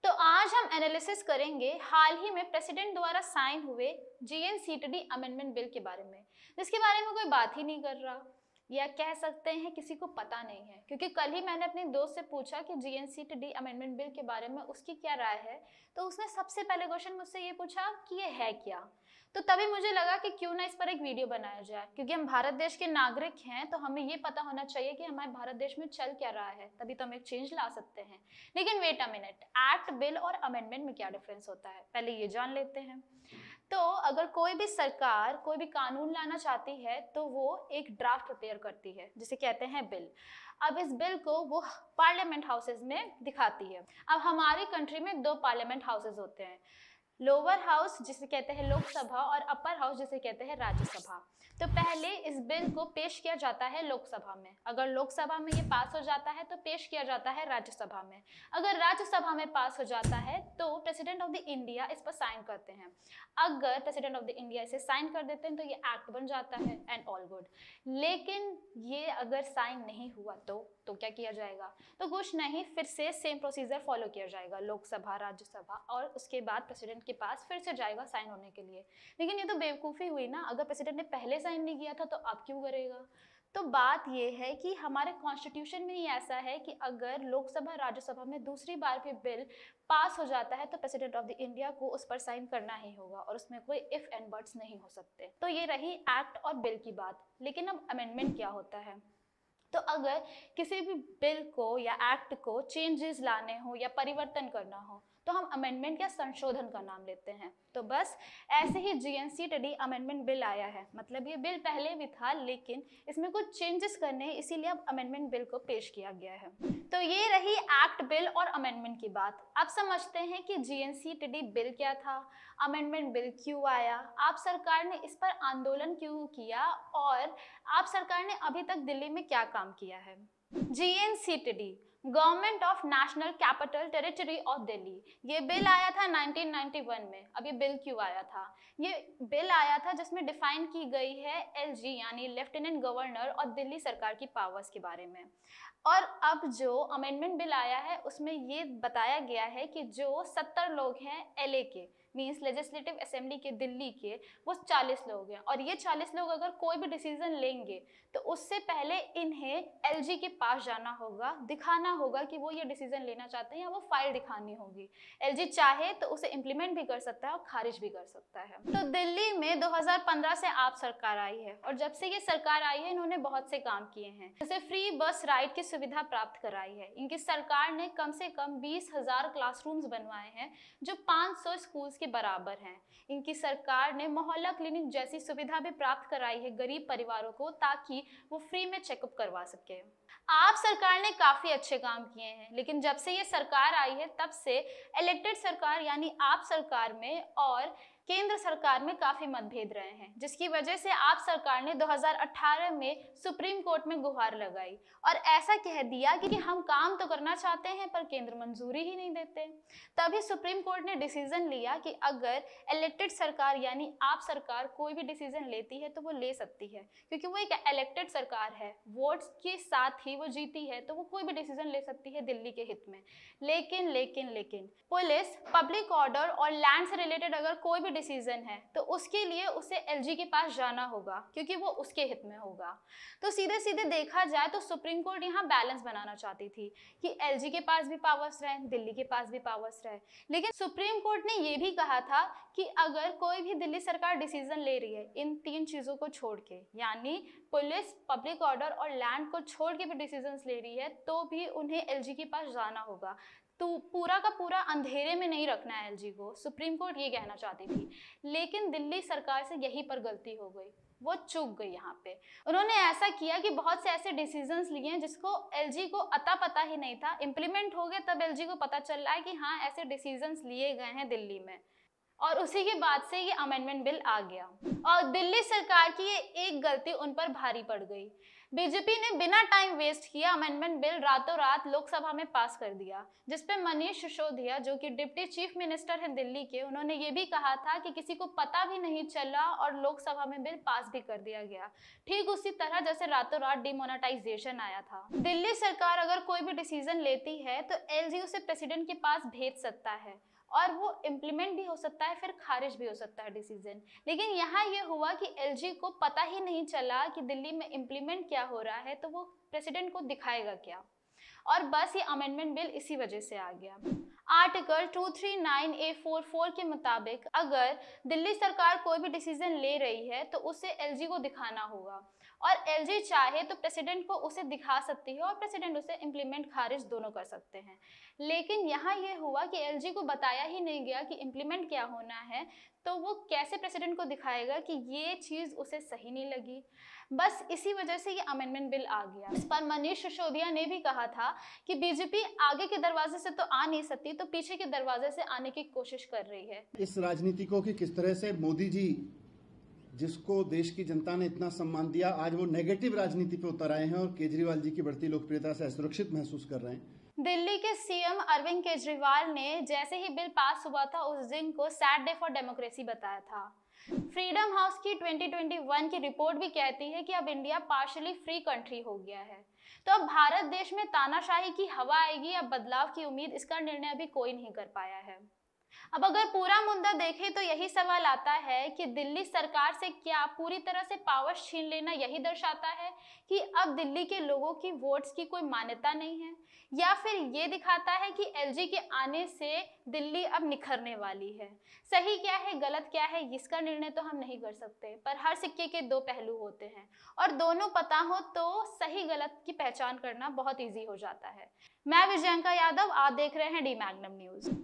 तो आज हम एनालिसिस करेंगे हाल ही में प्रेसिडेंट द्वारा साइन हुए जीएनसीटीडी अमेंडमेंट बिल के बारे में, जिसके बारे में कोई बात ही नहीं कर रहा, या कह सकते हैं किसी को पता नहीं है। क्योंकि कल ही मैंने अपने दोस्त से पूछा कि जीएनसीटीडी अमेंडमेंट बिल के बारे में उसकी क्या राय है, तो उसने सबसे पहले क्वेश्चन मुझसे ये पूछा कि ये है क्या। तो तभी मुझे लगा कि क्यों ना इस पर एक वीडियो बनाया जाए, क्योंकि हम भारत देश के नागरिक हैं तो हमें ये पता होना चाहिए कि हमारे भारत देश में चल क्या रहा है, तभी तो हम एक चेंज ला सकते हैं। लेकिन wait a minute, act, bill और अमेंडमेंट में क्या डिफरेंस होता है, पहले ये जान लेते हैं। तो अगर कोई भी सरकार कोई भी कानून लाना चाहती है तो वो एक ड्राफ्ट प्रिपेयर करती है जिसे कहते हैं बिल। अब इस बिल को वो पार्लियामेंट हाउसेज में दिखाती है। अब हमारी कंट्री में दो पार्लियामेंट हाउसेज होते हैं, लोअर हाउस जिसे कहते हैं लोकसभा और अपर हाउस जिसे कहते हैं राज्यसभा। तो पहले इस बिल को पेश किया जाता है लोकसभा में, अगर लोकसभा में ये पास हो जाता है तो पेश किया जाता है राज्यसभा में। अगर राज्यसभा में पास हो जाता है तो प्रेसिडेंट ऑफ द इंडिया इस पर साइन करते हैं। अगर प्रेसिडेंट ऑफ द इंडिया इसे साइन कर देते हैं तो ये एक्ट बन जाता है एंड ऑल गुड। लेकिन ये अगर साइन नहीं हुआ तो क्या किया जाएगा? तो कुछ नहीं, फिर से सेम प्रोसीजर फॉलो किया जाएगा, लोकसभा राज्यसभा, और उसके बाद प्रेसिडेंट के पास फिर से जाएगा साइन होने के लिए। लेकिन ये तो बेवकूफ़ी हुई ना, अगर प्रेसिडेंट ने पहले साइन नहीं किया था तो अब क्यों करेगा? तो बात ये है कि हमारे कॉन्स्टिट्यूशन में ही ऐसा है कि अगर लोकसभा राज्यसभा में दूसरी बार भी बिल पास हो जाता है तो प्रेसिडेंट ऑफ द इंडिया को उस पर साइन करना ही होगा और उसमें कोई इफ एंड बट्स नहीं हो सकते। तो ये रही एक्ट और बिल की बात। लेकिन अब अमेंडमेंट क्या होता है? तो अगर किसी भी बिल को या एक्ट को चेंजेस लाने हो या परिवर्तन करना हो तो हम अमेंडमेंट या संशोधन का नाम लेते हैं। तो बस ऐसे ही जीएनसीटीडी अमेंडमेंट बिल आया है, मतलब ये बिल पहले भी था लेकिन इसमें कुछ चेंजेस करने हैं, इसीलिए अब अमेंडमेंट बिल को पेश किया गया है। तो ये रही एक्ट, बिल और अमेंडमेंट की बात। अब समझते हैं कि जीएनसीटीडी बिल क्या था, अमेंडमेंट बिल क्यों आया, आप सरकार ने इस पर आंदोलन क्यों किया और आप सरकार ने अभी तक दिल्ली में क्या काम किया है। GNCTD, government of national capital territory of Delhi, ये बिल आया था 1991 में। अब ये बिल क्यों आया था? ये बिल आया था जिसमें डिफाइन की गई है एलजी यानी लेफ्टिनेंट गवर्नर और दिल्ली सरकार की पावर्स के बारे में। और अब जो अमेंडमेंट बिल आया है उसमें ये बताया गया है कि जो 70 लोग हैं एलए के, मीन्स लेजिस्लेटिव असेंबली के दिल्ली के, वो 40 लोग हैं और ये 40 लोग अगर कोई भी डिसीजन लेंगे तो उससे पहले इन्हें एलजी के पास जाना होगा, दिखाना होगा कि वो ये डिसीजन लेना चाहते हैं या वो फाइल दिखानी होगी। एलजी चाहे तो उसे इम्प्लीमेंट भी कर सकता है और खारिज भी कर सकता है। तो दिल्ली में 2015 से आप सरकार आई है और जब से ये सरकार आई है इन्होंने बहुत से काम किए हैं, जैसे फ्री बस राइड की सुविधा प्राप्त कराई है। इनकी सरकार ने कम से कम 20,000 क्लासरूम्स बनवाए हैं जो 500 स्कूल्स के बराबर हैं। इनकी सरकार ने मोहल्ला क्लिनिक जैसी सुविधा भी प्राप्त कराई है गरीब परिवारों को, ताकि वो फ्री में चेकअप करवा सके। आप सरकार ने काफी अच्छे काम किए हैं, लेकिन जब से ये सरकार आई है तब से इलेक्टेड सरकार यानी आप सरकार में और केंद्र सरकार में काफी मतभेद रहे हैं, जिसकी वजह से आप सरकार ने 2018 में सुप्रीम कोर्ट में गुहार लगाई और ऐसा कह दिया कि हम काम तो करना चाहते हैं पर केंद्र मंजूरी ही नहीं देते। तभी सुप्रीम कोर्ट ने डिसीजन लिया कि अगर इलेक्टेड सरकार यानी आप सरकार कोई भी डिसीजन लेती है तो वो ले सकती है, क्योंकि वो एक इलेक्टेड सरकार है, वोट्स के साथ ही वो जीती है, तो वो कोई भी डिसीजन ले सकती है दिल्ली के हित में। लेकिन लेकिन लेकिन पुलिस, पब्लिक ऑर्डर और लैंड से रिलेटेड अगर कोई भी डिसीजन है तो उसके लिए उसे एलजी के पास जाना होगा, क्योंकि वो उसके हित में होगा। तो सीधे सीधे देखा जाए तो सुप्रीम कोर्ट यहाँ बैलेंस बनाना चाहती थी कि एलजी के पास भी पावर्स रहे, दिल्ली के पास भी पावर्स रहे। लेकिन सुप्रीम कोर्ट ने ये भी कहा था कि अगर कोई भी दिल्ली सरकार डिसीजन ले रही है इन 3 चीजों को छोड़ के, यानी पुलिस, पब्लिक ऑर्डर और लैंड को छोड़ के भी डिसीजंस ले रही है, तो भी उन्हें एलजी के पास जाना होगा। तो पूरा का पूरा अंधेरे में नहीं रखना है एलजी को, सुप्रीम कोर्ट ये कहना चाहती थी। लेकिन दिल्ली सरकार से यहीं पर गलती हो गई, वो चूक गई। यहाँ पे उन्होंने ऐसा किया कि बहुत से ऐसे डिसीजंस लिए हैं जिसको एलजी को अता पता ही नहीं था, इम्प्लीमेंट हो गए तब एलजी को पता चल रहा है कि हाँ ऐसे डिसीजंस लिए गए हैं दिल्ली में, और उसी के बाद से ये अमेंडमेंट बिल आ गया। और दिल्ली सरकार की ये एक गलती उन पर भारी पड़ गई। बीजेपी ने बिना टाइम वेस्ट किए अमेंडमेंट बिल रातों रात लोकसभा में पास कर दिया, जिसपे मनीष सिसोदिया जो कि डिप्टी चीफ मिनिस्टर हैं दिल्ली के, उन्होंने ये भी कहा था कि किसी को पता भी नहीं चला और लोकसभा में बिल पास भी कर दिया गया, ठीक उसी तरह जैसे रातों रात डिमोनेटाइजेशन आया था। दिल्ली सरकार अगर कोई भी डिसीजन लेती है तो एलजी उसे प्रेसिडेंट के पास भेज सकता है और वो इम्प्लीमेंट भी हो सकता है, फिर खारिज भी हो सकता है डिसीजन। लेकिन यहाँ ये हुआ कि एलजी को पता ही नहीं चला कि दिल्ली में इम्प्लीमेंट क्या हो रहा है, तो वो प्रेसिडेंट को दिखाएगा क्या, और बस ये अमेंडमेंट बिल इसी वजह से आ गया। आर्टिकल 239A44 के मुताबिक अगर दिल्ली सरकार कोई भी डिसीजन ले रही है तो उसे एलजी को दिखाना होगा, और एलजी चाहे तो प्रेसिडेंट को उसे दिखा सकती है और प्रेसिडेंट उसे इम्प्लीमेंट खारिज दोनों कर सकते हैं। लेकिन यहाँ ये हुआ कि एलजी को बताया ही नहीं गया कि इम्प्लीमेंट क्या होना है, तो वो कैसे प्रेसिडेंट को दिखाएगा कि ये चीज़ उसे सही नहीं लगी। बस इसी वजह से ये अमेंडमेंट बिल आ गया। इस पर मनीष सिसोदिया ने भी कहा था कि बीजेपी आगे के दरवाजे से तो आ नहीं सकती, तो पीछे के दरवाजे से आने की कोशिश कर रही है। इस राजनीति को कि किस तरह से मोदी जी, जिसको देश की जनता ने इतना सम्मान दिया, आज वो नेगेटिव राजनीति पे उतर आए हैं और केजरीवाल जी की बढ़ती लोकप्रियता से असुरक्षित महसूस कर रहे हैं। दिल्ली के सीएम अरविंद केजरीवाल ने जैसे ही बिल पास हुआ था उस दिन को सैड डे फॉर डेमोक्रेसी बताया था। फ्रीडम हाउस की 2021 की रिपोर्ट भी कहती है कि अब इंडिया पार्शियली फ्री कंट्री हो गया है, तो अब भारत देश में तानाशाही की हवा आएगी या बदलाव की उम्मीद, इसका निर्णय अभी कोई नहीं कर पाया है। अब अगर पूरा मुद्दा देखें तो यही सवाल आता है कि दिल्ली सरकार से क्या पूरी तरह से पावर छीन लेना यही दर्शाता है कि अब दिल्ली के लोगों की वोट्स की कोई मान्यता नहीं है, या फिर ये दिखाता है कि एलजी के आने से दिल्ली अब निखरने वाली है। सही क्या है गलत क्या है इसका निर्णय तो हम नहीं कर सकते, पर हर सिक्के के दो पहलू होते हैं और दोनों पता हो तो सही गलत की पहचान करना बहुत ईजी हो जाता है। मैं विजयंका यादव, आप देख रहे हैं डी मैग्नम न्यूज।